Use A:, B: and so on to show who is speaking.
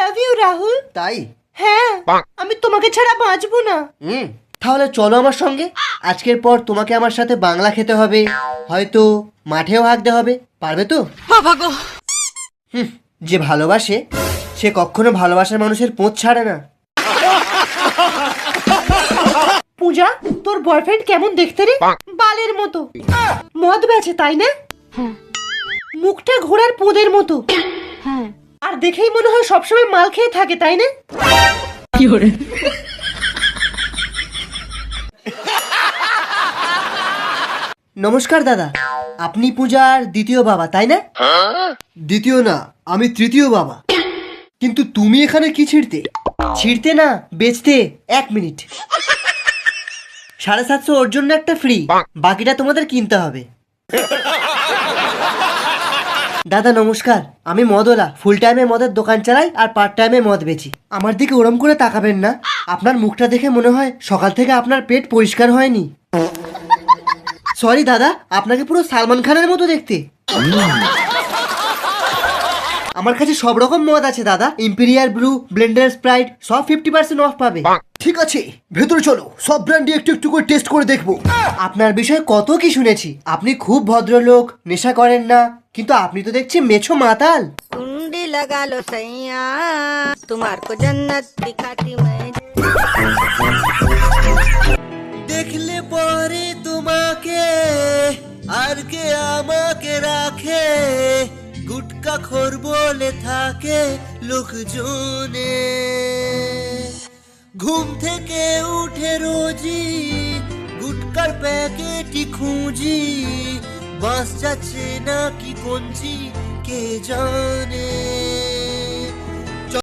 A: Love you Rahul.
B: তাই?
A: হ্যাঁ, আমি তোমাকে ছাড়া বাঁচবো না।
B: তাহলে চলো আমার সঙ্গে। আজকের পর তোমাকে আমার সাথে বাংলা খেতে হবে, হয়তো মাঠেও হাঁকতে হবে। পারবে তো?
A: বাবা গো।
B: যে ভালোবাসে সে কখনো ভালোবাসার মানুষের পোঁচ ছাড়ে না।
A: পূজা, তোর বয়ফ্রেন্ড কেমন দেখতে রে? বালের মতো। মদ বেচে তাই না? মুখটা ঘোড়ার পোদের মতো। আর দেখেই মনে হয় সবসময় মাল খেয়ে থাকে তাই না?
B: নমস্কার দাদা, আপনি পূজার দ্বিতীয় বাবা তাই না? দ্বিতীয় না, আমি তৃতীয় বাবা। কিন্তু তুমি এখানে কি ছিঁড়তে? ছিঁড়তে না, বেচতে। 1 মিনিট। 750 ওর জন্য একটা ফ্রি, বাকিটা তোমাদের কিনতে হবে। দাদা নমস্কার, আমি মদওয়ালা। ফুল টাইমে মদের দোকান চালাই আর পার্ট টাইমে মদ বেচি। আমার দিকে ওরম করে তাকাবেন না। আপনার মুখটা দেখে মনে হয় সকাল থেকে আপনার পেট পরিষ্কার হয়নি। সরি দাদা, আপনাকে পুরো সালমান খানের মতো দেখতে। আমার কাছে সব রকম মদ আছে দাদা, ইম্পেরিয়াল ব্লু, ব্লেন্ডার, স্প্রাইট, সব 50% অফ পাবে। ঠিক আছে, ভেতরে চলো, সব ব্র্যান্ডই একটু একটু করে টেস্ট করে দেখবো। আপনার বিষয়ে কত কি শুনেছি, আপনি খুব ভদ্রলোক, নেশা করেন না, কিন্তু আপনি তো দেখছি মেছো মাতাল।
C: कुंडी लगा लो सैया तुम्हार को जन्नत दिखाती मैं।
B: দেখলে পরে তোমাকে আর কে আমাকে রাখে, গুটকা খোর বলে থাকে লোকজনে। ঘুম থেকে উঠে রোজি গুটকার প্যাকেটই খুঁজি, বাস যাচ্ছে না কি কঞ্চি কে জানে।